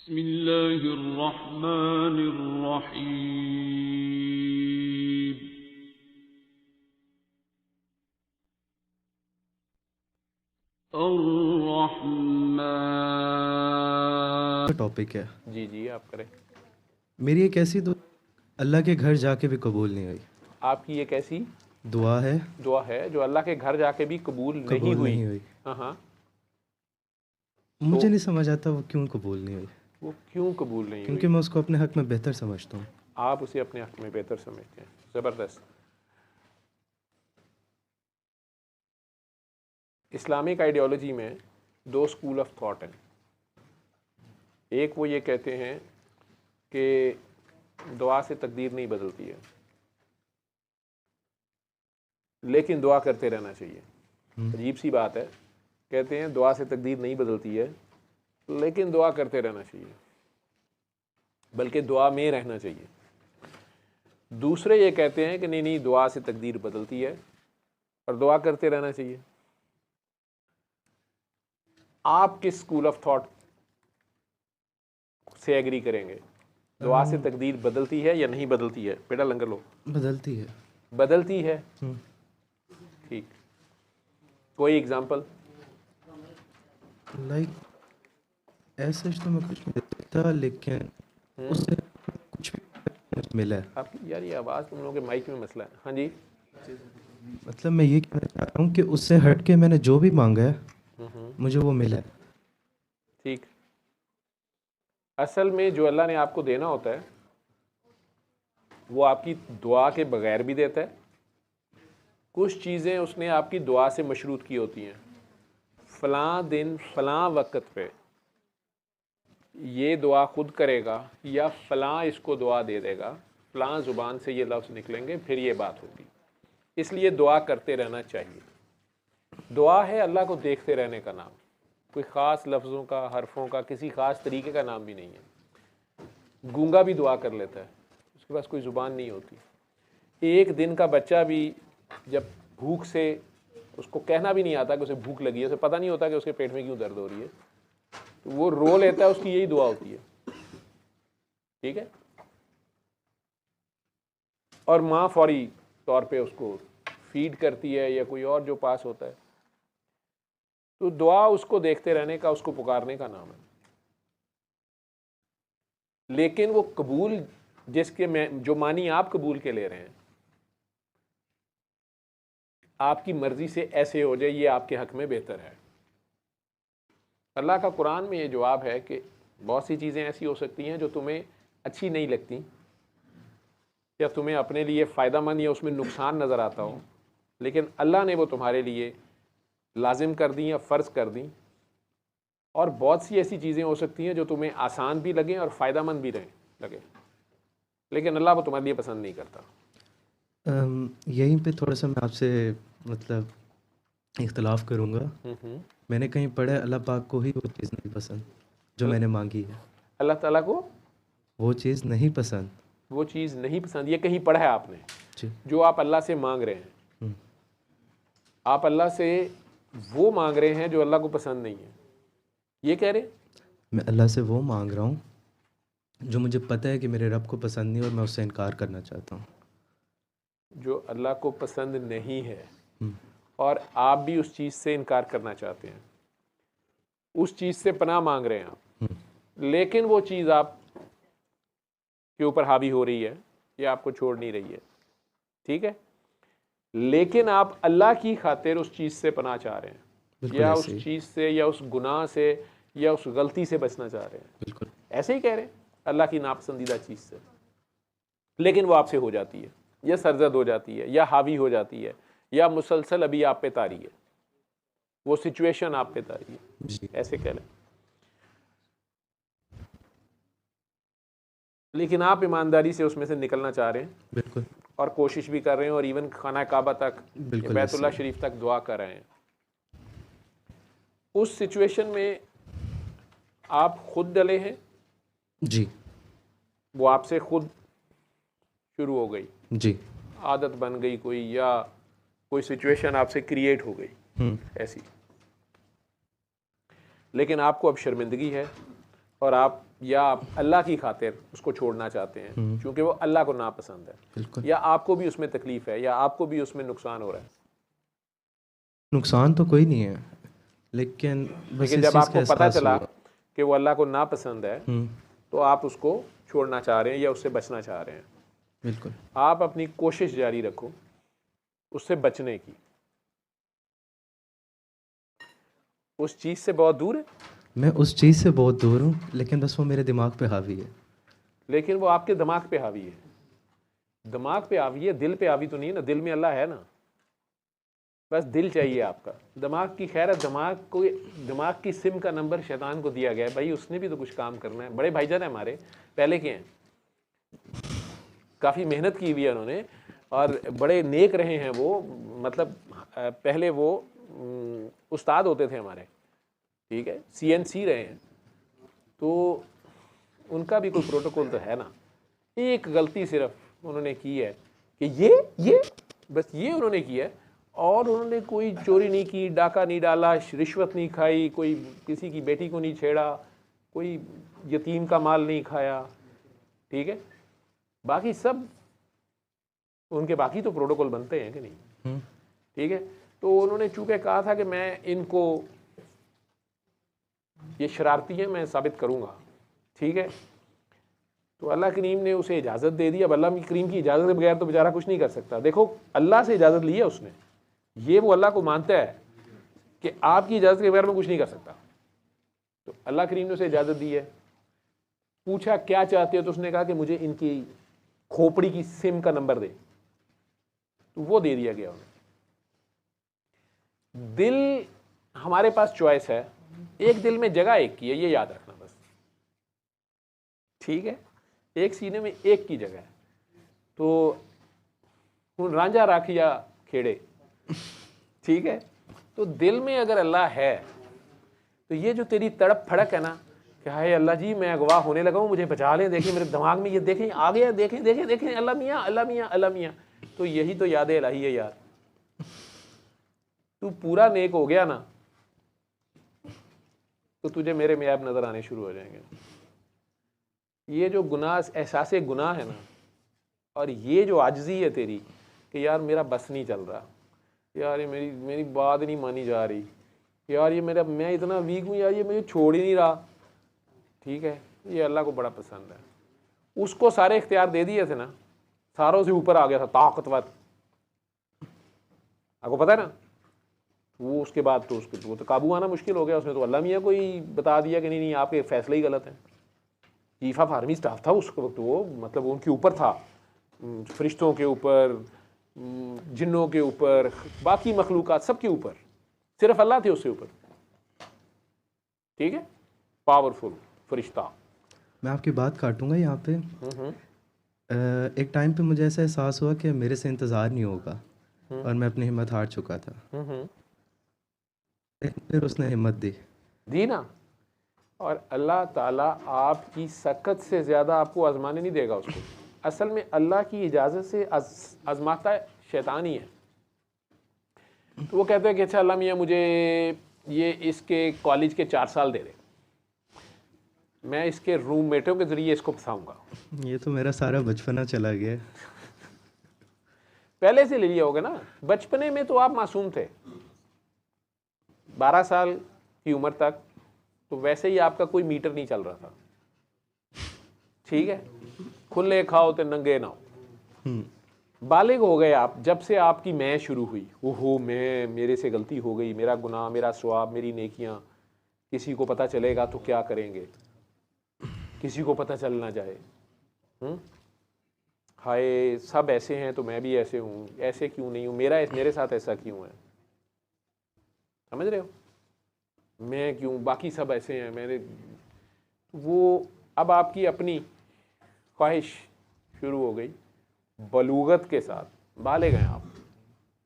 बिस्मिल्लाहिर्रहमानिर्रहीम। अर्रहमान। टॉपिक है। जी जी आप करें। मेरी एक ऐसी अल्लाह के घर जाके भी कबूल नहीं हुई आपकी एक ऐसी दुआ है, दुआ है जो अल्लाह के घर जाके भी कबूल नहीं हुई। नहीं हुई। हाँ हाँ। मुझे तो नहीं समझ आता वो क्यों कबूल नहीं हुई, वो क्यों कबूल नहीं क्योंकि हुई? मैं उसको अपने हक में बेहतर समझता हूँ। आप उसे अपने हक में बेहतर समझते हैं। ज़बरदस्त। इस्लामिक आइडियोलॉजी में दो स्कूल ऑफ थॉट हैं। एक वो ये कहते हैं कि दुआ से तकदीर नहीं बदलती है, लेकिन दुआ करते रहना चाहिए। अजीब सी बात है। कहते हैं दुआ से तकदीर नहीं बदलती है, लेकिन दुआ करते रहना चाहिए, बल्कि दुआ में रहना चाहिए। दूसरे ये कहते हैं कि नहीं नहीं, दुआ से तकदीर बदलती है और दुआ करते रहना चाहिए। आप किस स्कूल ऑफ थॉट से एग्री करेंगे? दुआ से तकदीर बदलती है या नहीं बदलती है? बेटा लंगर लो। बदलती है। बदलती है। ठीक। कोई एग्जांपल? लाइक ऐसे तो मैं कुछ नहीं देखता, लेकिन उससे कुछ भी मिला है। आपकी यार ये आवाज़ तुम लोगों के माइक में मसला है। हाँ जी। मतलब मैं ये कहना चाह रहा हूँ कि उससे हट के मैंने जो भी मांगा है मुझे वो मिला है। ठीक। असल में जो अल्लाह ने आपको देना होता है वो आपकी दुआ के बगैर भी देता है। कुछ चीज़ें उसने आपकी दुआ से मशरूत की होती हैं। फ़लाँ दिन फ़लाँ वक्त पे ये दुआ खुद करेगा या फ़लाँ इसको दुआ दे देगा, फ़लाँ ज़ुबान से ये लफ्ज़ निकलेंगे, फिर ये बात होगी। इसलिए दुआ करते रहना चाहिए। दुआ है अल्लाह को देखते रहने का नाम। कोई ख़ास लफ्ज़ों का, हरफों का, किसी ख़ास तरीके का नाम भी नहीं है। गूंगा भी दुआ कर लेता है, उसके पास कोई ज़ुबान नहीं होती। एक दिन का बच्चा भी जब भूख से, उसको कहना भी नहीं आता कि उसे भूख लगी है, उसे पता नहीं होता कि उसके पेट में क्यों दर्द हो रही है, तो वो रो लेता है, उसकी यही दुआ होती है। ठीक है। और माँ फौरी तौर पे उसको फीड करती है या कोई और जो पास होता है। तो दुआ उसको देखते रहने का, उसको पुकारने का नाम है। लेकिन वो कबूल जिसके में जो मानी आप कबूल के ले रहे हैं, आपकी मर्जी से ऐसे हो जाए, ये आपके हक में बेहतर है। अल्लाह का कुरान में ये जवाब है कि बहुत सी चीज़ें ऐसी हो सकती हैं जो तुम्हें अच्छी नहीं लगती या तुम्हें अपने लिए फ़ायदेमंद या उसमें नुकसान नज़र आता हो, लेकिन अल्लाह ने वो तुम्हारे लिए लाजिम कर दी या फ़र्ज़ कर दी। और बहुत सी ऐसी चीज़ें हो सकती हैं जो तुम्हें आसान भी लगें और फ़ायदेमंद भी लगे, लेकिन अल्लाह वो तुम्हारे लिए पसंद नहीं करता। यहीं पे थोड़ा सा मैं आपसे मतलब इख्तलाफ करूँगा। मैंने कहीं पढ़ा है अल्लाह पाक को ही वो चीज़ नहीं पसंद जो मैंने मांगी है। अल्लाह ताला को वो चीज़ नहीं पसंद। वो चीज़ नहीं पसंद, ये कहीं पढ़ा है आपने? जी। जो आप अल्लाह से मांग रहे हैं, आप अल्लाह से वो मांग रहे हैं जो अल्लाह को पसंद नहीं है, ये कह रहे हैं? मैं अल्लाह से वो मांग रहा हूँ जो मुझे पता है कि मेरे रब को पसंद नहीं और मैं उससे इनकार करना चाहता हूँ। जो अल्लाह को पसंद नहीं है और आप भी उस चीज़ से इनकार करना चाहते हैं, उस चीज़ से पनाह मांग रहे हैं आप, लेकिन वो चीज़ आप के ऊपर हावी हो रही है या आपको छोड़ नहीं रही है। ठीक है। लेकिन आप अल्लाह की खातिर उस चीज़ से पनाह चाह रहे हैं, या उस चीज़ से या उस गुनाह से या उस गलती से बचना चाह रहे हैं। बिल्कुल ऐसे ही कह रहे हैं अल्लाह की नापसंदीदा चीज़ से, लेकिन वो आपसे हो जाती है या सरजद हो जाती है या हावी हो जाती है या मुसलसल अभी आप पे तारी है, वो सिचुएशन आप पे तारी है, ऐसे कह लें। लेकिन आप ईमानदारी से उसमें से निकलना चाह रहे हैं। बिल्कुल। और कोशिश भी कर रहे हैं और इवन खाना काबा तक, बैतुल्लाह शरीफ तक दुआ कर रहे हैं। उस सिचुएशन में आप खुद डले हैं जी। वो आपसे खुद शुरू हो गई जी। आदत बन गई कोई, या कोई सिचुएशन आपसे क्रिएट हो गई ऐसी, लेकिन आपको अब शर्मिंदगी है, और आप या आप अल्लाह की खातिर उसको छोड़ना चाहते हैं क्योंकि वो अल्लाह को नापसंद है, बिल्कुल। या आपको भी उसमें तकलीफ है, या आपको भी उसमें नुकसान हो रहा है। नुकसान तो कोई नहीं है, लेकिन बस लेकिन इस जब चीज़ का आपको पता एहसास चला हुआ। कि वो अल्लाह को नापसंद है तो आप उसको छोड़ना चाह रहे हैं या उससे बचना चाह रहे हैं। बिल्कुल। आप अपनी कोशिश जारी रखो उससे बचने की। उस चीज़ से बहुत दूर है, मैं उस चीज़ से बहुत दूर हूँ, लेकिन बस वो मेरे दिमाग पे हावी है। लेकिन वो आपके दिमाग पे हावी है। दिमाग पे हावी है, दिल पे हावी तो नहीं है ना। दिल में अल्लाह है ना, बस दिल चाहिए आपका। दिमाग की खैर है, दिमाग की सिम का नंबर शैतान को दिया गया है भाई, उसने भी तो कुछ काम करना है। बड़े भाईजान है हमारे, पहले के हैं, काफ़ी मेहनत की हुई है उन्होंने और बड़े नेक रहे हैं वो। मतलब पहले वो उस्ताद होते थे हमारे, ठीक है, CNC रहे हैं, तो उनका भी कोई प्रोटोकॉल तो है ना। एक गलती सिर्फ उन्होंने की है कि ये बस ये उन्होंने की है, और उन्होंने कोई चोरी नहीं की, डाका नहीं डाला, रिश्वत नहीं खाई, कोई किसी की बेटी को नहीं छेड़ा, कोई यतीम का माल नहीं खाया, ठीक है। बाकी सब उनके बाकी तो प्रोटोकॉल बनते हैं कि नहीं, ठीक है। तो उन्होंने चूंकि कहा था कि मैं इनको, ये शरारती है, मैं साबित करूंगा, ठीक है। तो अल्लाह करीम ने उसे इजाज़त दे दी। अब अल्लाह करीम की इजाज़त के बगैर तो बेचारा कुछ नहीं कर सकता। देखो, अल्लाह से इजाज़त ली है उसने, ये वो अल्लाह को मानता है कि आपकी इजाज़त के बगैर मैं कुछ नहीं कर सकता। तो अल्लाह करीम ने उसे इजाज़त दी है। पूछा क्या चाहते हो, तो उसने कहा कि मुझे इनकी खोपड़ी की सिम का नंबर दे, तो वो दे दिया गया उन्हें। दिल, हमारे पास चॉइस है, एक दिल में जगह एक की है, ये याद रखना बस, ठीक है। एक सीने में एक की जगह है। तो हुन रांझा राखिया खेड़े, ठीक है। तो दिल में अगर अल्लाह है तो ये जो तेरी तड़प फड़क है ना कि हाय अल्लाह जी मैं अगवा होने लगा हूँ, मुझे बचा लें, देखें मेरे दिमाग में ये, देखें आ गया, देखें देखें देखें, अल्लाह मियाँ अल्लाह मियाँ अल्लाह मियाँ। तो यही तो याद इलाही है यार। तू पूरा नेक हो गया ना तो तुझे मेरे मियाब नजर आने शुरू हो जाएंगे। ये जो गुनाह, एहसास गुनाह है ना, और ये जो आजिज़ी है तेरी कि यार मेरा बस नहीं चल रहा, यार ये मेरी मेरी बात नहीं मानी जा रही, यार ये मेरा, मैं इतना वीक हूँ यार, ये मुझे छोड़ ही नहीं रहा, ठीक है। ये अल्लाह को बड़ा पसंद है। उसको सारे इख्तियार दे दिए थे ना, सारों से ऊपर आ गया था, ताकतवर, आपको पता है ना। वो उसके बाद तो उसको वो तो काबू आना मुश्किल हो गया। उसने तो अल्लाह मियाँ को ही बता दिया कि नहीं नहीं आपके फैसले ही गलत हैं। चीफ ऑफ आर्मी स्टाफ था उस वक्त वो, मतलब उनके ऊपर था, फरिश्तों के ऊपर, जिन्नों के ऊपर, बाकी मखलूक़ात सब के ऊपर, सिर्फ अल्लाह थे उससे ऊपर, ठीक है। पावरफुल फरिश्ता। मैं आपकी बात काटूंगा यहाँ पे। एक टाइम पे मुझे ऐसा एहसास हुआ कि मेरे से इंतज़ार नहीं होगा और मैं अपनी हिम्मत हार चुका था, लेकिन फिर उसने हिम्मत दी ना। और अल्लाह ताला आपकी सकत से ज़्यादा आपको आजमाने नहीं देगा उसको। असल में अल्लाह की इजाज़त से आजमाता शैतान ही है। तो वो कहते हैं कि अच्छा अल्लाह मियाँ मुझे ये इसके कॉलेज के 4 साल दे दे, मैं इसके रूममेटों के ज़रिए इसको फंसाऊँगा। ये तो मेरा सारा बचपना चला गया। पहले से ले लिया होगा ना, बचपने में तो आप मासूम थे, 12 साल की उम्र तक तो वैसे ही आपका कोई मीटर नहीं चल रहा था, ठीक है। खुले खाओ तो नंगे ना हो। बालिग हो गए आप जब से आपकी मैं शुरू हुई, ओहो मैं, मेरे से गलती हो गई, मेरा गुनाह, मेरा स्वाब, मेरी नेकियां, किसी को पता चलेगा तो क्या करेंगे, किसी को पता चल ना जाए, हाय सब ऐसे हैं तो मैं भी ऐसे हूँ, ऐसे क्यों नहीं हूँ, मेरे साथ ऐसा क्यों है, समझ रहे हो, मैं क्यों, बाकी सब ऐसे हैं, मैंने वो। अब आपकी अपनी ख्वाहिश शुरू हो गई, बलूगत के साथ बालिग हैं आप,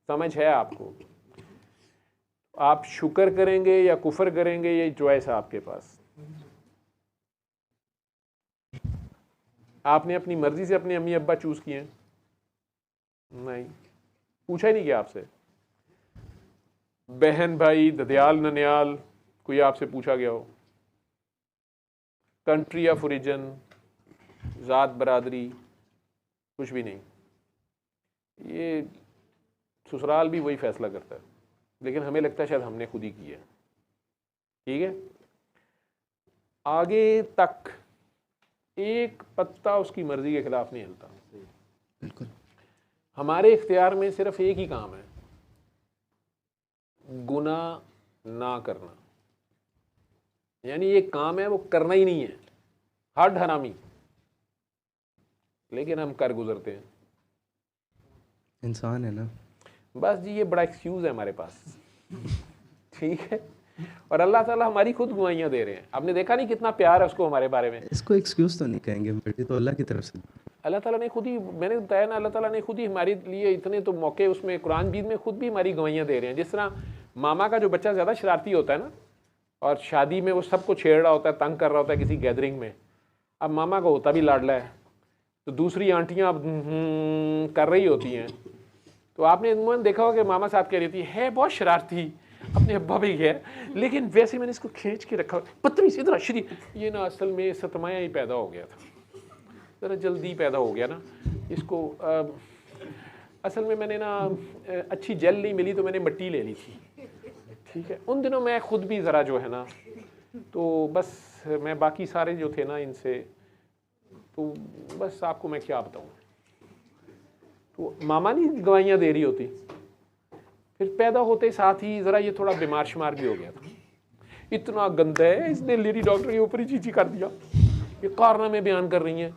समझ है आपको, आप शुक्र करेंगे या कुफर करेंगे, ये चॉइस है आपके पास। आपने अपनी मर्जी से अपने अम्मी अब्बा चूज किए? नहीं, पूछा ही नहीं किया आपसे। बहन भाई, ददयाल ननियाल, कोई आपसे पूछा गया हो? कंट्री ऑफ ओरिजिन, ज़ात, बरादरी, कुछ भी नहीं। ये ससुराल भी वही फैसला करता है, लेकिन हमें लगता है शायद हमने खुद ही किया है। ठीक है, आगे तक एक पत्ता उसकी मर्जी के खिलाफ नहीं हिलता। बिल्कुल। हमारे इख्तियार में सिर्फ एक ही काम है, गुनाह ना करना। यानी ये काम है वो करना ही नहीं है, हद हरामी, लेकिन हम कर गुजरते हैं। इंसान है ना। बस जी ये बड़ा एक्सक्यूज़ है हमारे पास। ठीक है, और अल्लाह ताला हमारी खुद गवाहियाँ दे रहे हैं। आपने देखा नहीं कितना प्यार है उसको हमारे बारे में। इसको एक्सक्यूज़ तो नहीं कहेंगे, बट ये तो अल्लाह की तरफ से। अल्लाह ताला ने खुद ही, मैंने बताया ना, अल्लाह ताला ने खुद ही हमारे लिए इतने तो मौके उसमें कुरान मजीद में खुद भी हमारी गवाहियाँ दे रहे हैं। जिस तरह मामा का जो बच्चा ज़्यादा शरारती होता है ना, और शादी में वो सबको छेड़ रहा होता है, तंग कर रहा होता है किसी गैदरिंग में, अब मामा को होता भी लाडला है, तो दूसरी आंटियाँ अब कर रही होती हैं, तो आपने इनमें देखा होगा कि मामा साथ कह रही थी है बहुत शरारती, अपने अब्बा भी है, लेकिन वैसे मैंने इसको खींच के रखा, बदतमीज इधर शरी। ये ना असल में सतमाया ही पैदा हो गया था, ज़रा जल्दी पैदा हो गया ना इसको। असल में मैंने ना अच्छी जेल नहीं मिली तो मैंने मिट्टी ले ली थी। ठीक है, उन दिनों मैं खुद भी ज़रा जो है ना, तो बस मैं बाकी सारे जो थे ना इनसे, तो बस आपको मैं क्या बताऊँ, तो मामा नहीं गवाहियाँ दे रही होती। फिर पैदा होते साथ ही ज़रा ये थोड़ा बीमार शुमार भी हो गया था। इतना गंदा है, इसने लेडी डॉक्टर के ऊपर ही चीची कर दिया, ये कारनामे बयान कर रही हैं।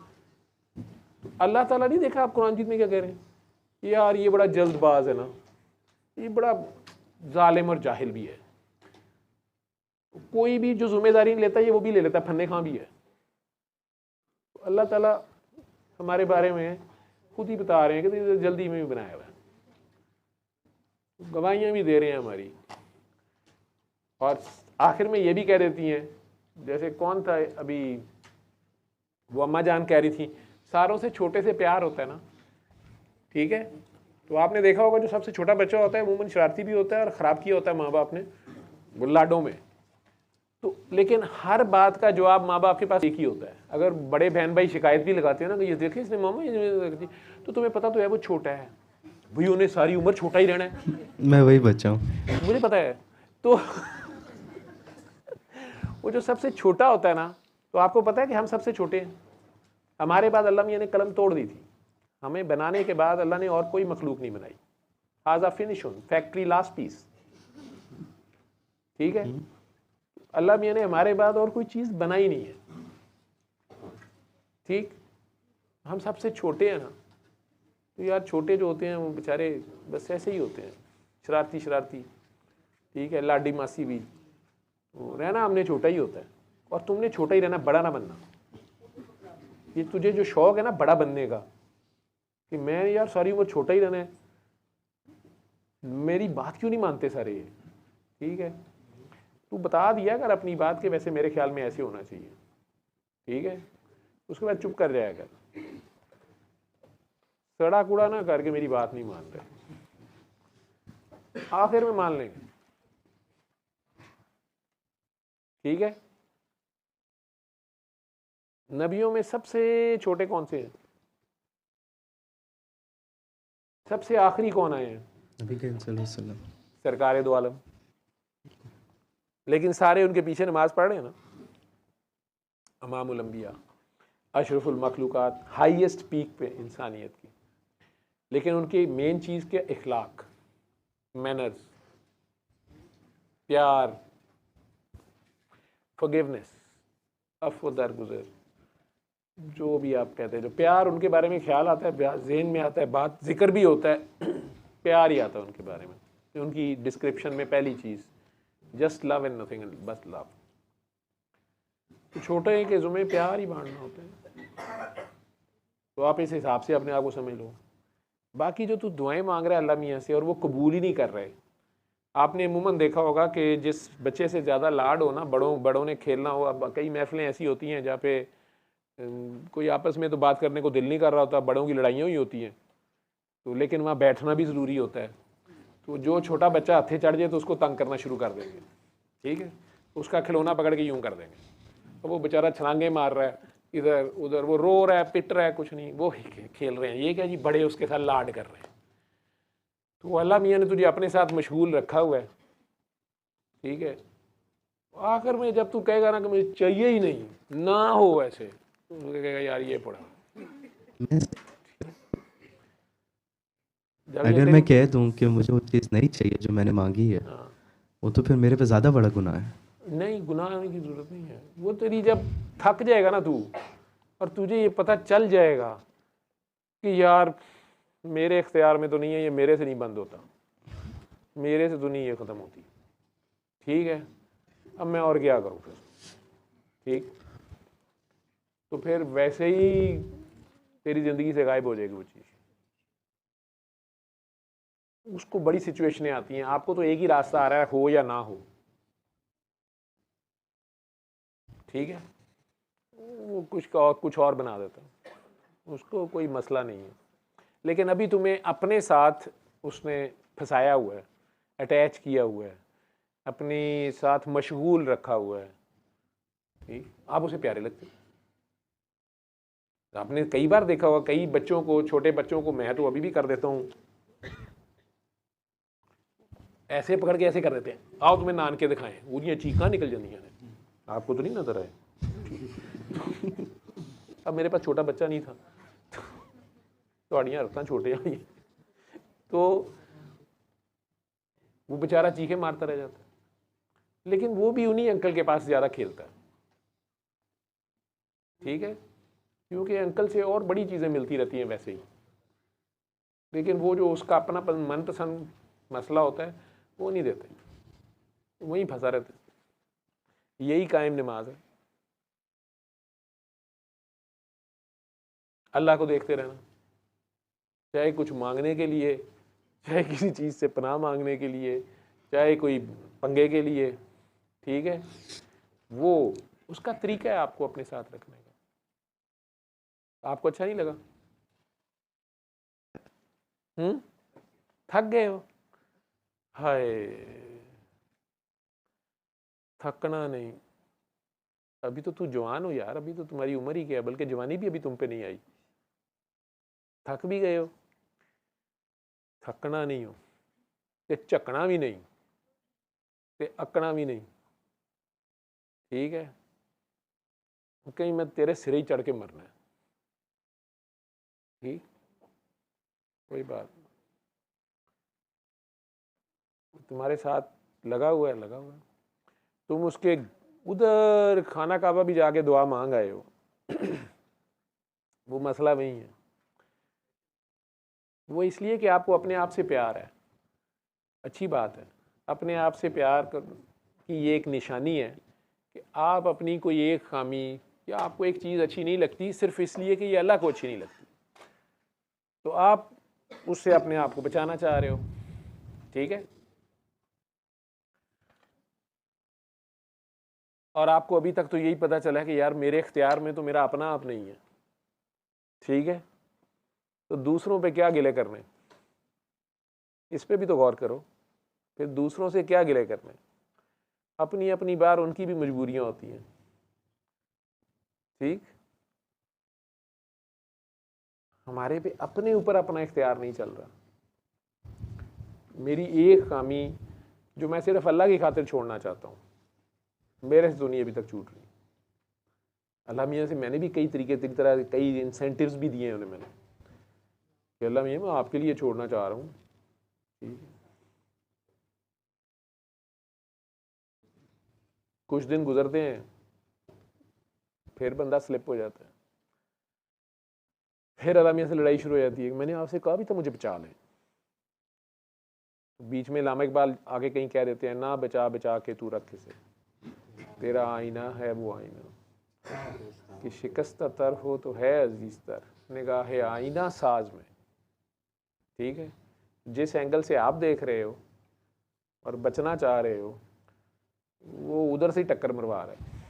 तो अल्लाह ताला नहीं देखा आप कुरान मजीद में क्या कह रहे हैं, यार ये बड़ा जल्दबाज है ना, ये बड़ा जालिम और जाहिल भी है। कोई भी जो जिम्मेदारी नहीं लेता ये वो भी ले लेता है, फन्ने खां भी है। तो अल्लाह ताला हमारे बारे में खुद ही बता रहे हैं कि तो जल्दी में भी बनाया हुआ है, गवाहियाँ भी दे रहे हैं हमारी, और आखिर में ये भी कह देती हैं, जैसे कौन था अभी वो अम्मा जान कह रही थी, सारों से छोटे से प्यार होता है ना। ठीक है, तो आपने देखा होगा जो सबसे छोटा बच्चा होता है अमूमन शरारती भी होता है और ख़राब किया होता है माँ बाप ने वो लाडों में। तो लेकिन हर बात का जवाब माँ बाप के पास एक ही होता है। अगर बड़े बहन भाई शिकायत भी लगाते हैं ना कि ये देखिए इसने मामा ये, तो तुम्हें पता तो है वो छोटा है भाई, उन्हें सारी उम्र छोटा ही रहना है। मैं वही बच्चा हूँ, मुझे पता है। तो वो जो सबसे छोटा होता है ना, तो आपको पता है कि हम सबसे छोटे हैं। हमारे बाद अल्लाह मियां ने कलम तोड़ दी थी, हमें बनाने के बाद अल्लाह ने और कोई मखलूक नहीं बनाई। हाजा फिनिश फैक्ट्री लास्ट पीस। ठीक है, अल्लाह मियां ने हमारे बाद और कोई चीज़ बनाई नहीं है। ठीक, हम सबसे छोटे हैं ना, तो यार छोटे जो होते हैं वो बेचारे बस ऐसे ही होते हैं, शरारती शरारती। ठीक है, लाडी मासी भी, रहना हमने छोटा ही होता है, और तुमने छोटा ही रहना, बड़ा ना बनना। ये तुझे जो शौक है ना बड़ा बनने का, कि मैं यार सारी उम्र छोटा ही रहना है, मेरी बात क्यों नहीं मानते सारे ये। ठीक है, तू बता दिया अगर अपनी बात के वैसे मेरे ख्याल में ऐसे होना चाहिए। ठीक है, उसके बाद चुप कर जाया कर, सड़ा कूड़ा ना करके मेरी बात नहीं मान रहे, आखिर में मान लेंगे। ठीक है, नबियों में सबसे छोटे कौन से हैं? सबसे आखिरी कौन आए हैं? नबी करीम सल्लल्लाहु अलैहि वसल्लम, सरकारे दो आलम। लेकिन सारे उनके पीछे नमाज पढ़ रहे हैं ना, इमामुल अंबिया, अशरफुल मखलूकात, हाईएस्ट पीक पे इंसानियत की। लेकिन उनकी मेन चीज़ क्या? इखलाक, मैनर्स, प्यार, फॉरगिवनेस, अफ़्व दरगुज़र, जो भी आप कहते हैं, जो प्यार उनके बारे में ख्याल आता है, ज़हन में आता है, बात जिक्र भी होता है, प्यार ही आता है उनके बारे में। उनकी डिस्क्रिप्शन में पहली चीज़ जस्ट लव एंड नथिंग, बस लव। तो छोटे के जुम्मे प्यार ही बांटना होता है। तो आप इस हिसाब से अपने आप को समझ लो। बाकी जो तू दुआएं मांग रहा है अल्लाह मियाँ से और वो कबूल ही नहीं कर रहे, आपने अमूमन देखा होगा कि जिस बच्चे से ज़्यादा लाड हो ना, बड़ों ने खेलना हो। अब कई महफिलें ऐसी होती हैं जहाँ पे कोई आपस में तो बात करने को दिल नहीं कर रहा होता, बड़ों की लड़ाइयाँ ही होती हैं, तो लेकिन वहाँ बैठना भी ज़रूरी होता है। तो जो छोटा बच्चा हथे चढ़ जाए तो उसको तंग करना शुरू कर देंगे। ठीक है, उसका खिलौना पकड़ के यूँ कर देंगे, अब वो बेचारा छलांगे मार रहा है इधर उधर, वो रो रहा है, पिट रहा है, कुछ नहीं, वो खेल रहे हैं। ये क्या जी, बड़े उसके साथ लाड कर रहे हैं। तो अल्लाह मियाँ ने तुझे अपने साथ मशगूल रखा हुआ है, ठीक है। आखिर में जब तू कहेगा ना कि मुझे चाहिए ही नहीं, ना हो वैसे, तो मुझे कहेगा यार ये पड़ा। अगर मैं कह दूं कि मुझे वो चीज़ नहीं चाहिए जो मैंने मांगी है, हाँ, वो तो फिर मेरे पे ज़्यादा बड़ा गुनाह है। नहीं, गुनाह होने की जरूरत नहीं है। वो तेरी जब थक जाएगा ना तू, और तुझे ये पता चल जाएगा कि यार मेरे इख्तियार में तो नहीं है, ये मेरे से नहीं बंद होता, मेरे से तो नहीं ये ख़त्म होती, ठीक है, अब मैं और क्या करूँ फिर, ठीक। तो फिर वैसे ही तेरी ज़िंदगी से गायब हो जाएगी वो चीज़। उसको बड़ी सिचुएशनें आती हैं, आपको तो एक ही रास्ता आ रहा है, हो या ना हो, ठीक है। वो कुछ और बना देता है, उसको कोई मसला नहीं है। लेकिन अभी तुम्हें अपने साथ उसने फंसाया हुआ है, अटैच किया हुआ है, अपने साथ मशगूल रखा हुआ है, ठीक। आप उसे प्यारे लगते। आपने कई बार देखा होगा, कई बच्चों को, छोटे बच्चों को, मैं तो अभी भी कर देता हूँ, ऐसे पकड़ के ऐसे कर देते हैं, आओ तुम्हें नान के दिखाएं, उनकी चीखा निकल जाती हैं। आपको तो नहीं नजर आए। अब मेरे पास छोटा बच्चा नहीं था, थोड़ियाँ हरकत छोटे आई, तो वो बेचारा चीखे मारता रह जाता है, लेकिन वो भी उन्हीं अंकल के पास ज़्यादा खेलता है, ठीक है, क्योंकि अंकल से और बड़ी चीज़ें मिलती रहती हैं वैसे ही। लेकिन वो जो उसका अपना मनपसंद मसला होता है वो नहीं देते, वहीं फंसा रहता है। यही कायम नमाज है, अल्लाह को देखते रहना, चाहे कुछ मांगने के लिए, चाहे किसी चीज़ से पनाह मांगने के लिए, चाहे कोई पंगे के लिए, ठीक है। वो उसका तरीका है आपको अपने साथ रखने का। आपको अच्छा नहीं लगा? थक गए हो? हाय, थकना नहीं। अभी तो तू जवान हो यार, अभी तो तुम्हारी उम्र ही क्या है, बल्कि जवानी भी अभी तुम पे नहीं आई। थक भी गए हो, थकना नहीं हो, ते झकना भी नहीं, ते अकना भी नहीं, ठीक है। कहीं मैं तेरे सिरे ही चढ़ के मरना है, ठीक, कोई बात नहीं। तुम्हारे साथ लगा हुआ है, लगा हुआ है। तुम उसके उधर खाना काबा भी जाके दुआ मांग आए हो। वो मसला वही है। वो इसलिए कि आपको अपने आप से प्यार है, अच्छी बात है। अपने आप से प्यार की ये एक निशानी है कि आप अपनी कोई एक खामी या आपको एक चीज़ अच्छी नहीं लगती सिर्फ इसलिए कि ये अल्लाह को अच्छी नहीं लगती, तो आप उससे अपने आप को बचाना चाह रहे हो, ठीक है। और आपको अभी तक तो यही पता चला है कि यार मेरे इख्तियार में तो मेरा अपना आप नहीं है, ठीक है। तो दूसरों पे क्या गिले करने, इस पे भी तो गौर करो। फिर दूसरों से क्या गिले करने, अपनी अपनी बार उनकी भी मजबूरियां होती हैं, ठीक। हमारे पे अपने ऊपर अपना इख्तियार नहीं चल रहा। मेरी एक खामी जो मैं सिर्फ अल्लाह की खातिर छोड़ना चाहता हूँ, मेरे से तो नहीं अभी तक छूट रही। अल्लाह मियाँ से मैंने भी कई तरीके तरह कई इंसेंटिव्स भी दिए हैं उन्हें मैंने, कि अल्लाह मियाँ मैं आपके लिए छोड़ना चाह रहा हूँ, ठीक है। कुछ दिन गुजरते हैं, फिर बंदा स्लिप हो जाता है, फिर अल्लाह मियाँ से लड़ाई शुरू हो जाती है। मैंने आपसे कहा भी था मुझे बचा लें। बीच में अल्लामा इकबाल आगे कहीं कह देते हैं, ना बचा बचा के तू रख से, तेरा आईना है वो आईना कि शिकस्त तर हो तो है अजीज तर निगाह आईना साज में, ठीक है। जिस एंगल से आप देख रहे हो और बचना चाह रहे हो, वो उधर से ही टक्कर मरवा रहा है,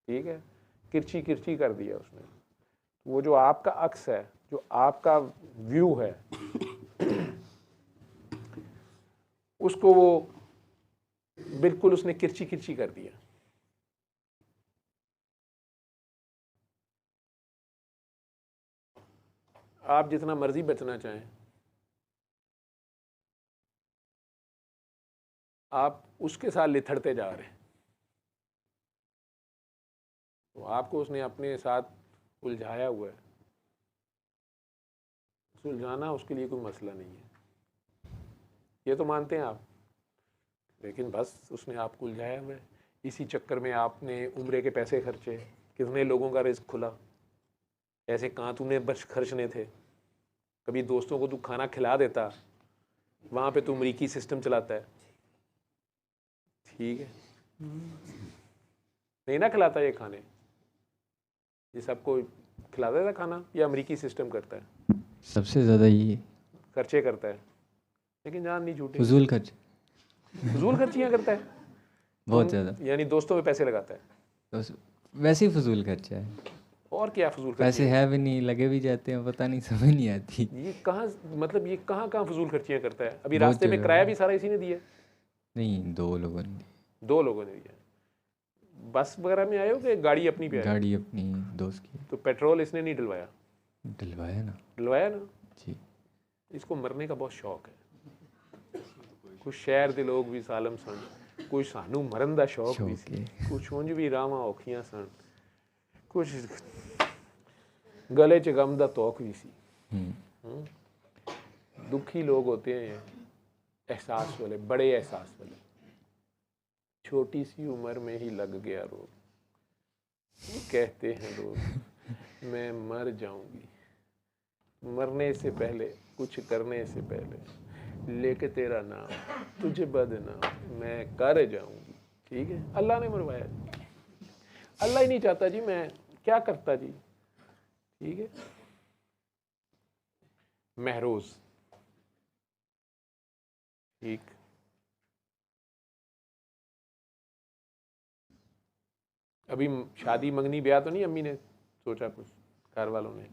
ठीक है। किरची किरची कर दिया उसने। वो जो आपका अक्स है, जो आपका व्यू है, उसको वो बिल्कुल उसने किरची किरची कर दिया। आप जितना मर्जी बचना चाहें, आप उसके साथ लिथड़ते जा रहे हैं, तो आपको उसने अपने साथ उलझाया हुआ है। सुलझाना उसके लिए कोई मसला नहीं है, ये तो मानते हैं आप, लेकिन बस उसने आपको उलझाया हुआ है। इसी चक्कर में आपने उम्रे के पैसे खर्चे, कितने लोगों का रिस्क खुला, ऐसे कहाँ तूने बच खर्चने थे। कभी दोस्तों को तू खाना खिला देता, वहाँ पे तू अमरीकी सिस्टम चलाता है, ठीक है, नहीं ना खिलाता ये खाने, ये सबको खिला देता खाना, या अमरीकी सिस्टम करता है, सबसे ज़्यादा ये खर्चे करता है, लेकिन जान नहीं झूठी, फजूल खर्च फजूल खर्चियाँ करता है बहुत ज़्यादा, यानी दोस्तों पे पैसे लगाता है, तो वैसे ही फजूल खर्चा है। और क्या फजूल पैसे खर्चियाँ है भी नहीं, लगे भी जाते हैं, पता नहीं, समझ नहीं आती। ये कहाँ, मतलब ये कहाँ कहाँ फजूल खर्चियाँ करता है। अभी बहुत रास्ते में जगह। किराया भी सारा इसी ने दिया है, नहीं, 2 लोगों ने, 2 लोगों ने दिया। बस वगैरह में आए हो कि गाड़ी अपनी पे आए? गाड़ी अपनी दोस्त की। तो पेट्रोल इसने नहीं डलवाया? डलवाया ना डलवाया ना जी। इसको मरने का बहुत शौक है। कुछ शहर दे लोग भी सालम सन, कुछ सानू मरन दा शौक भी सी, कुछ उंज भी रावां औखियां सन, कुछ गले च गम दा तौक भी सी। दुखी लोग होते हैं एहसास वाले, बड़े एहसास वाले। छोटी सी उम्र में ही लग गया रोग, कहते हैं लोग मैं मर जाऊंगी, मरने से पहले, कुछ करने से पहले लेके तेरा नाम, तुझे बदनाम मैं कर जाऊंगी। ठीक है, अल्लाह ने मरवाया, अल्लाह ही नहीं चाहता जी, मैं क्या करता जी। ठीक है, महरोज, ठीक, अभी शादी मंगनी ब्याह तो नहीं अम्मी ने सोचा, कुछ घर वालों ने?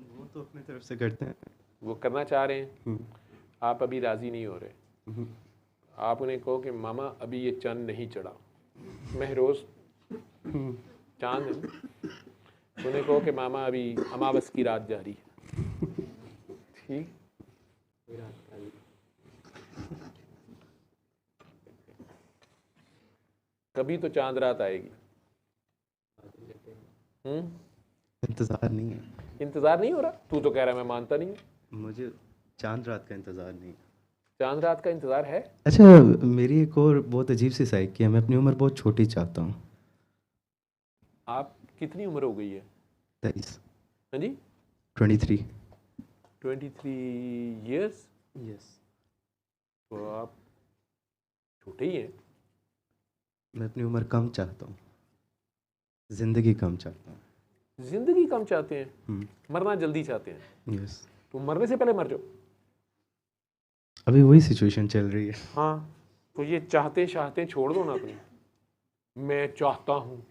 वो तो अपनी तरफ से करते हैं, वो करना चाह रहे हैं, आप अभी राजी नहीं हो रहे। आप उन्हें कहो कि मामा अभी ये चांद नहीं चढ़ा, महरोज चांद है, उन्हें कहो कि मामा अभी अमावस की रात जा रही है। ठीक, कभी तो चांद रात आएगी। इंतज़ार नहीं है, इंतजार नहीं हो रहा? तू तो कह रहा है मैं मानता नहीं हूँ। मुझे चांद रात का इंतज़ार नहीं है। चांद रात का इंतजार है? अच्छा, मेरी एक और बहुत अजीब सी साइकी है, मैं अपनी उम्र बहुत छोटी चाहता हूँ। आप कितनी उम्र हो गई है? 23। हाँ जी, 23। 23 ईयर्स। यस। तो आप छोटे ही हैं। मैं अपनी उम्र कम चाहता हूँ, ज़िंदगी कम चाहता हूँ। जिंदगी कम चाहते हैं, मरना जल्दी चाहते हैं। यस। तो मरने से पहले मर जाओ। अभी वही सिचुएशन चल रही है। हाँ, तो ये चाहते चाहते छोड़ दो ना अपनी, मैं चाहता हूँ।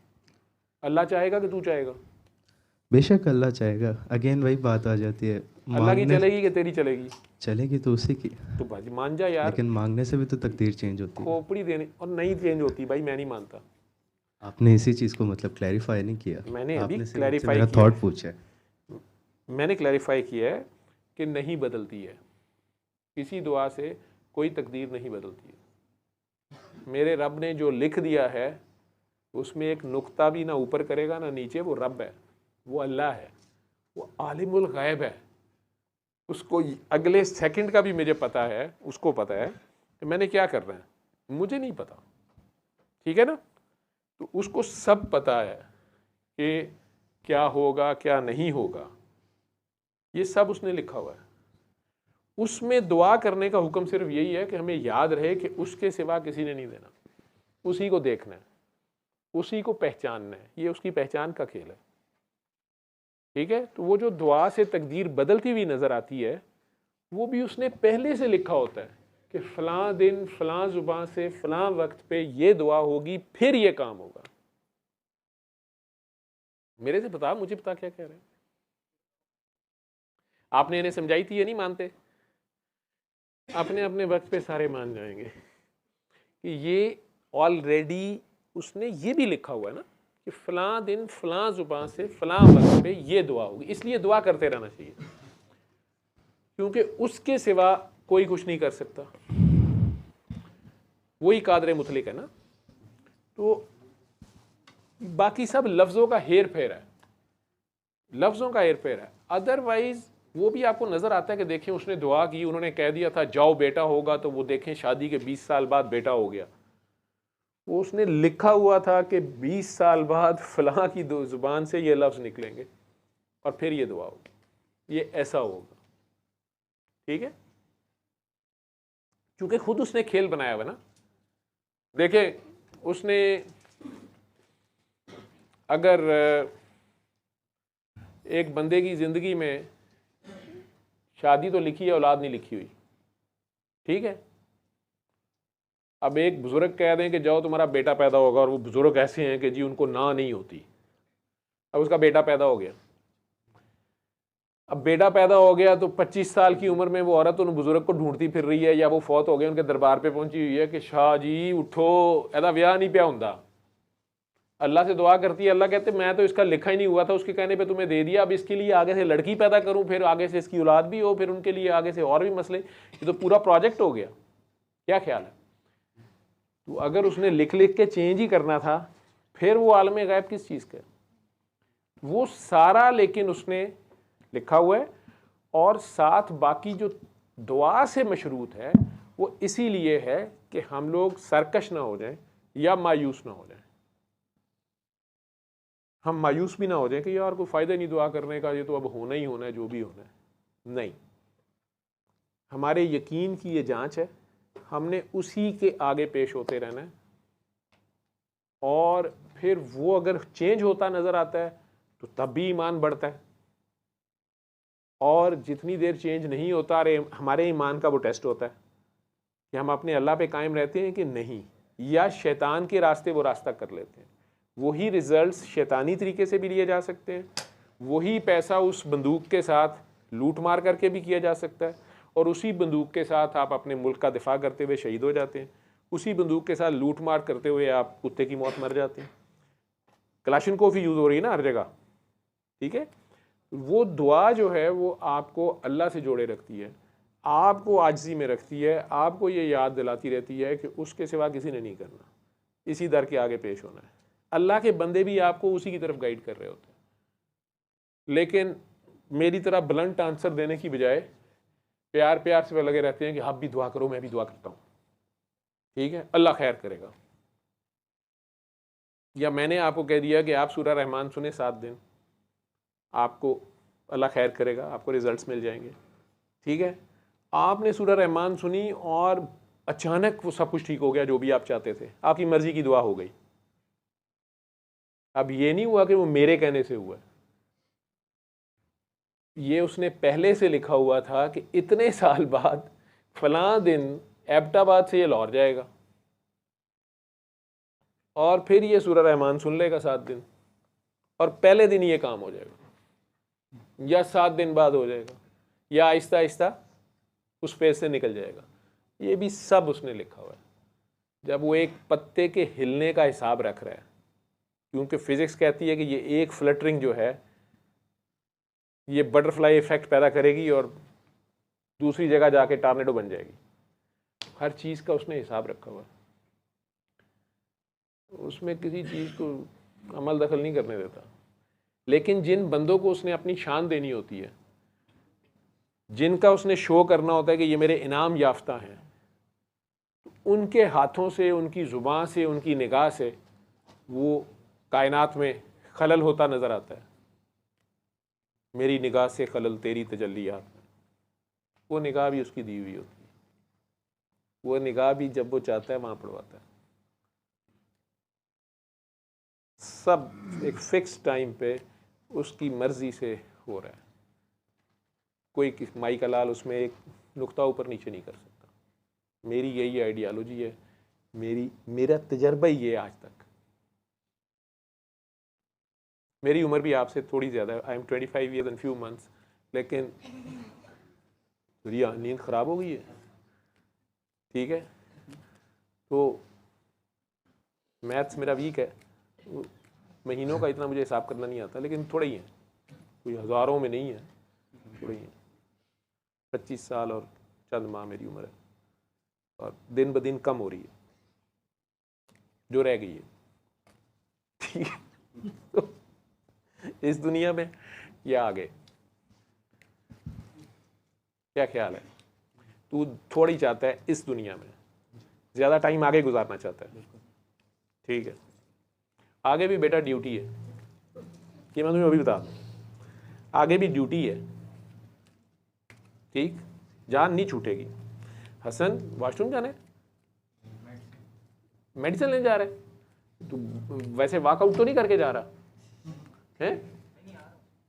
अल्लाह चाहेगा कि तू चाहेगा? बेशक अल्लाह चाहेगा। अगेन वही बात आ जाती है, अल्लाह की चलेगी कि तेरी चलेगी? चलेगी तो उसी की। तो भाजी मान जा यार, लेकिन मांगने से भी तो तकदीर चेंज होती है। खोपड़ी देने और नहीं चेंज होती भाई, मैं नहीं मानता। आपने इसी चीज़ को मतलब क्लैरिफाई नहीं किया। मैंने अभी आपने सिर्फ क्लैरिफाई मेरा किया थॉट पूछा है। मैंने क्लैरिफाई किया है कि नहीं बदलती है, किसी दुआ से कोई तकदीर नहीं बदलती है। मेरे रब ने जो लिख दिया है उसमें एक नुक्ता भी ना ऊपर करेगा ना नीचे। वो रब है, वो अल्लाह है, वो आलिमुल गैब है। उसको अगले सेकंड का भी मुझे पता है, उसको पता है कि मैंने क्या करना है, मुझे नहीं पता। ठीक है ना? तो उसको सब पता है कि क्या होगा क्या नहीं होगा, ये सब उसने लिखा हुआ है। उसमें दुआ करने का हुक्म सिर्फ यही है कि हमें याद रहे कि उसके सिवा किसी ने नहीं देना, उसी को देखना है, उसी को पहचानना है। ये उसकी पहचान का खेल है। ठीक है, तो वो जो दुआ से तकदीर बदलती हुई नजर आती है, वो भी उसने पहले से लिखा होता है कि फलां दिन फलां जुबान से फलां वक्त पे ये दुआ होगी, फिर ये काम होगा। मेरे से बता, मुझे बता क्या कह रहे हैं। आपने इन्हें समझाई थी, ये नहीं मानते। अपने अपने वक्त पे सारे मान जाएंगे कि ये ऑलरेडी उसने ये भी लिखा हुआ है ना कि फ़लाँ दिन फ़लाँ ज़ुबान से फ़लाँ वक्त पे ये दुआ होगी, इसलिए दुआ करते रहना चाहिए, क्योंकि उसके सिवा कोई कुछ नहीं कर सकता, वही कादर मुतलिक है ना। तो बाकी सब लफ्ज़ों का हेर फेर है, लफ्ज़ों का हेर फेर है। अदरवाइज़ वो भी आपको नज़र आता है कि देखें उसने दुआ की, उन्होंने कह दिया था जाओ बेटा होगा, तो वो देखें शादी के 20 साल बाद बेटा हो गया। वो उसने लिखा हुआ था कि 20 साल बाद फ़लाँ की ज़ुबान से ये लफ्ज़ निकलेंगे और फिर ये दुआ होगी, ये ऐसा होगा। ठीक है, क्योंकि खुद उसने खेल बनाया हुआ ना। देखें उसने अगर एक बंदे की ज़िंदगी में शादी तो लिखी है, औलाद नहीं लिखी हुई, ठीक है। अब एक बुजुर्ग कह दें कि जाओ तुम्हारा बेटा पैदा होगा, और वो बुजुर्ग ऐसे हैं कि जी उनको ना नहीं होती। अब उसका बेटा पैदा हो गया, अब बेटा पैदा हो गया तो 25 साल की उम्र में वो औरत उन बुजुर्ग को ढूंढती फिर रही है, या वो फौत हो गए उनके दरबार पे पहुंची हुई है कि शाह जी उठो, ऐसा ब्याह नहीं पिया होता। अल्लाह से दुआ करती है, अल्लाह कहते मैं तो इसका लिखा ही नहीं हुआ था, उसके कहने पे तुम्हें दे दिया, अब इसके लिए आगे से लड़की पैदा करूं, फिर आगे से इसकी औलाद भी हो, फिर उनके लिए आगे से और भी मसले, ये तो पूरा प्रोजेक्ट हो गया। क्या ख्याल है? तो अगर उसने लिख लिख के चेंज ही करना था, फिर वो आलम गायब किस चीज़ का? वो सारा लेकिन उसने लिखा हुआ है, और साथ बाकी जो दुआ से मशरूत है वो इसीलिए है कि हम लोग सरकश ना हो जाएं या मायूस ना हो जाएं। हम मायूस भी ना हो जाएं कि यार कोई फ़ायदा नहीं दुआ करने का, ये तो अब होना ही होना है, जो भी होना है। नहीं, हमारे यकीन की ये जांच है, हमने उसी के आगे पेश होते रहना है, और फिर वो अगर चेंज होता नज़र आता है तो तब भी ईमान बढ़ता है, और जितनी देर चेंज नहीं होता हमारे ईमान का वो टेस्ट होता है कि हम अपने अल्लाह पे कायम रहते हैं कि नहीं, या शैतान के रास्ते वो रास्ता कर लेते हैं। वही रिजल्ट्स शैतानी तरीके से भी लिए जा सकते हैं, वही पैसा उस बंदूक के साथ लूट मार करके भी किया जा सकता है, और उसी बंदूक के साथ आप अपने मुल्क का दिफा करते हुए शहीद हो जाते हैं, उसी बंदूक के साथ लूट मार करते हुए आप कुत्ते की मौत मर जाते हैं। कलाशिनकोव ही यूज़ हो रही है ना हर जगह, ठीक है। वो दुआ जो है वो आपको अल्लाह से जोड़े रखती है, आपको आजिज़ी में रखती है, आपको ये याद दिलाती रहती है कि उसके सिवा किसी ने नहीं करना, इसी दर के आगे पेश होना है। अल्लाह के बंदे भी आपको उसी की तरफ गाइड कर रहे होते हैं, लेकिन मेरी तरह ब्लंट आंसर देने की बजाय प्यार प्यार से लगे रहते हैं कि आप भी दुआ करो, मैं भी दुआ करता हूँ, ठीक है, अल्लाह खैर करेगा। या मैंने आपको कह दिया कि आप सूरह रहमान सुने 7 दिन, आपको अल्लाह खैर करेगा, आपको रिजल्ट्स मिल जाएंगे, ठीक है। आपने सूरह रहमान सुनी और अचानक वो सब कुछ ठीक हो गया, जो भी आप चाहते थे, आपकी मर्जी की दुआ हो गई। अब ये नहीं हुआ कि वो मेरे कहने से हुआ, ये उसने पहले से लिखा हुआ था कि इतने साल बाद फलां दिन एबटाबाद से ये लाहौर जाएगा, और फिर ये सूरह रहमान सुन लेगा 7 दिन, और पहले दिन ये काम हो जाएगा, या 7 दिन बाद हो जाएगा, या आहिस्ता आहिस्ता उस फेज से निकल जाएगा। ये भी सब उसने लिखा हुआ है। जब वो एक पत्ते के हिलने का हिसाब रख रहा है, क्योंकि फिजिक्स कहती है कि ये एक फ्लटरिंग जो है ये बटरफ्लाई इफेक्ट पैदा करेगी और दूसरी जगह जाके टॉर्नेडो बन जाएगी। हर चीज़ का उसने हिसाब रखा हुआ है, उसमें किसी चीज़ को अमल दखल नहीं करने देता। लेकिन जिन बंदों को उसने अपनी शान देनी होती है, जिनका उसने शो करना होता है कि ये मेरे इनाम याफ्ता हैं, उनके हाथों से, उनकी ज़ुबान से, उनकी निगाह से वो कायनात में खलल होता नज़र आता है। मेरी निगाह से खलल तेरी तजल्लियात में, वो निगाह भी उसकी दी हुई होती है, वो निगाह भी जब वो चाहता है वहाँ पड़वाता है। सब एक फिक्स टाइम पे उसकी मर्ज़ी से हो रहा है, कोई माई का लाल उसमें एक नुक्ता ऊपर नीचे नहीं कर सकता। मेरी यही आइडियालॉजी है, मेरा तजर्बा ही है आज तक। मेरी उम्र भी आपसे थोड़ी ज़्यादा है, I am 25 years and few months, लेकिन नींद ख़राब हो गई है, ठीक है। तो मैथ्स मेरा वीक है, महीनों का इतना मुझे हिसाब करना नहीं आता, लेकिन थोड़े ही हैं, कोई हज़ारों में नहीं है, थोड़े ही हैं। 25 साल और चंद माह मेरी उम्र है, और दिन ब दिन कम हो रही है जो रह गई है। ठीक है, तो इस दुनिया में या आगे, क्या ख्याल है? तू थोड़ी चाहता है इस दुनिया में, ज़्यादा टाइम आगे गुजारना चाहता है। ठीक है, आगे भी बेटा ड्यूटी है, कि मैं तुम्हें अभी बता दूँ, आगे भी ड्यूटी है। ठीक, जान नहीं छूटेगी। हसन वॉशरूम जाने, मेडिसिन लेने जा रहे है, तू वैसे वॉकआउट तो नहीं करके जा रहा है?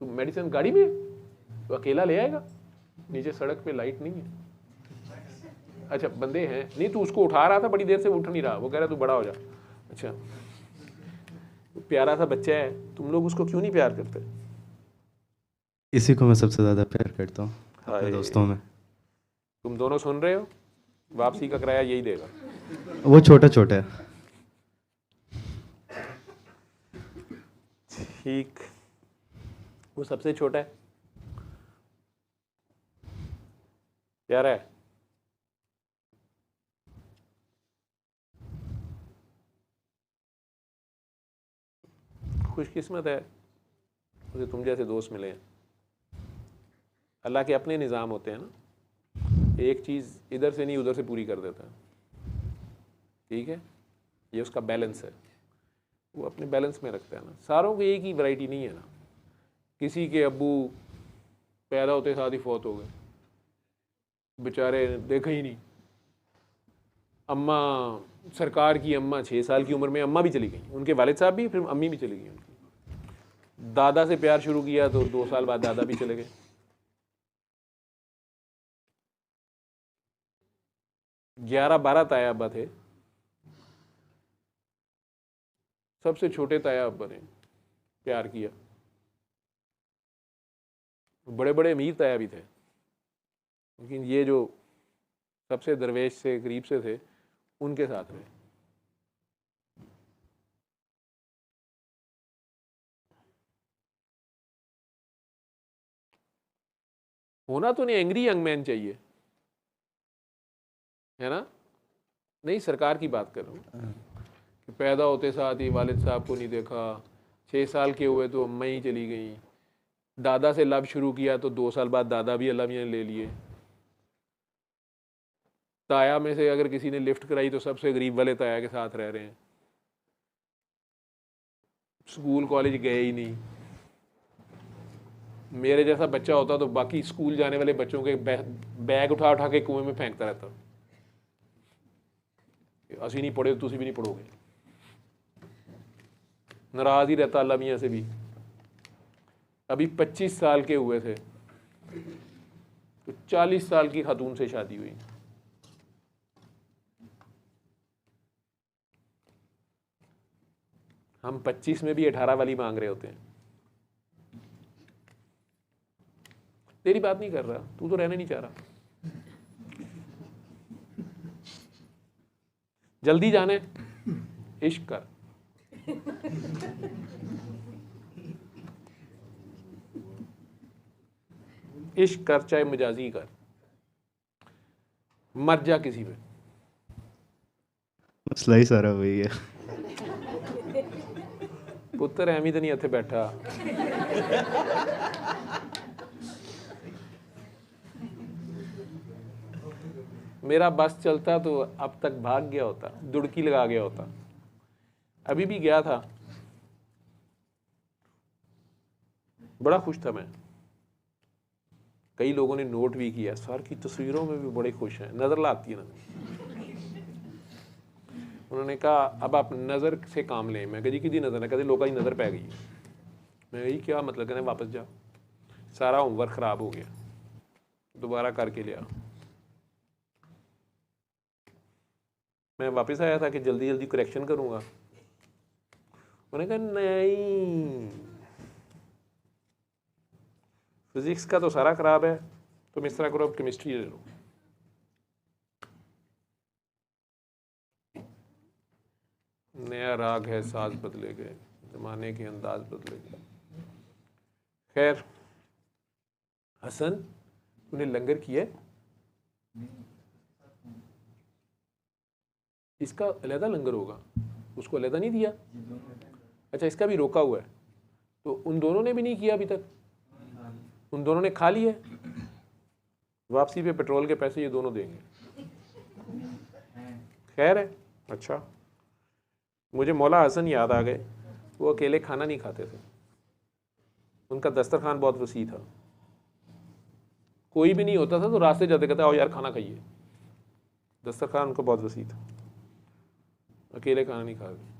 तू मेडिसिन गाड़ी में, तो अकेला ले आएगा? नीचे सड़क पे लाइट नहीं है। अच्छा बंदे हैं, नहीं तू उसको उठा रहा था, बड़ी देर से उठ नहीं रहा, वो कह रहा तू बड़ा हो जा। अच्छा, प्यारा सा बच्चा है, तुम लोग उसको क्यों नहीं प्यार करते? इसी को मैं सबसे ज़्यादा प्यार करता हूँ अपने दोस्तों में। तुम दोनों सुन रहे हो, वापसी का किराया यही देगा। वो छोटा छोटा है। ठीक, वो सबसे छोटा है, प्यारा है। खुशकिस्मत है मुझे तुम जैसे दोस्त मिले हैं। अल्लाह के अपने निज़ाम होते हैं ना, एक चीज़ इधर से नहीं उधर से पूरी कर देता है। ठीक है, ये उसका बैलेंस है, वो अपने बैलेंस में रखता है ना। सारों की एक ही वैरायटी नहीं है ना, किसी के अब्बू पैदा होते साथ ही फौत हो गए, बेचारे देखा ही नहीं। अम्मा, सरकार की अम्मा 6 साल की उम्र में अम्मा भी चली गई, उनके वालिद साहब भी, फिर अम्मी भी चली गई उनकी। दादा से प्यार शुरू किया तो 2 साल बाद दादा भी चले गए। 11-12 ताया अब्बा थे, सबसे छोटे ताया अब्बा ने प्यार किया। बड़े बड़े अमीर ताया भी थे, लेकिन ये जो सबसे दरवेश से करीब से थे उनके साथ रहे। होना तो नहीं एंग्री यंग मैन चाहिए, है ना? नहीं, सरकार की बात कर रहा हूँ कि पैदा होते साथ ही वालिद साहब को नहीं देखा, 6 साल के हुए तो अम्मा ही चली गई, दादा से लव शुरू किया तो 2 साल बाद दादा भी अल्लाह मियां ले लिए। ताया में से अगर किसी ने लिफ्ट कराई तो सबसे गरीब वाले ताया के साथ रह रहे हैं, स्कूल कॉलेज गए ही नहीं। मेरे जैसा बच्चा होता तो बाकी स्कूल जाने वाले बच्चों के बैग उठा उठा के कुएं में फेंकता रहता, असी नहीं पढ़े तो तुसी भी नहीं पढ़ोगे। नाराज ही रहता अल्लाह मियां से भी। अभी 25 साल के हुए थे तो 40 साल की खातून से शादी हुई। हम 25 में भी 18 वाली मांग रहे होते हैं। तेरी बात नहीं कर रहा, तू तो रहने नहीं चाह रहा। जल्दी जाने, इश्क कर। इश्क कर, चाहे मजाजी कर, मर जा किसी पे। मसला ही सारा वही है। पुत्र एवं तो नहीं इत्थे बैठा। मेरा बस चलता तो अब तक भाग गया होता, दुड़की लगा गया होता। अभी भी गया था, बड़ा खुश था मैं। कई लोगों ने नोट भी किया, सर की तस्वीरों में भी बड़े खुश हैं, नजर लाती है ना। उन्होंने कहा अब आप नज़र से काम लें। मैं कहा जी कि नज़र है, कहते लोगों की नज़र पै गई है। मैं कही क्या मतलब? कहते वापस जा, सारा होमवर्क ख़राब हो गया, दोबारा करके लिया। मैं वापस आया था कि जल्दी जल्दी करेक्शन करूँगा। उन्होंने कहा नहीं, फिज़िक्स का तो सारा ख़राब है, तुम इस तरह करो अब केमिस्ट्री ले लो। नया राग है, साज बदले गए, ज़माने के अंदाज बदले गए। खैर हसन, तूने लंगर किया है? इसका अलहदा लंगर होगा, उसको अलहदा नहीं दिया? अच्छा, इसका भी रोका हुआ है, तो उन दोनों ने भी नहीं किया अभी तक? उन दोनों ने खा लिया, वापसी पे पेट्रोल के पैसे ये दोनों देंगे। खैर है। अच्छा, मुझे मौला हसन याद आ गए, वो अकेले खाना नहीं खाते थे, उनका दस्तरखान बहुत वसी था, कोई भी नहीं होता था तो रास्ते जाते कहते आओ यार खाना खाइए, दस्तरखान उनका बहुत वसी था, अकेले खाना नहीं खाते।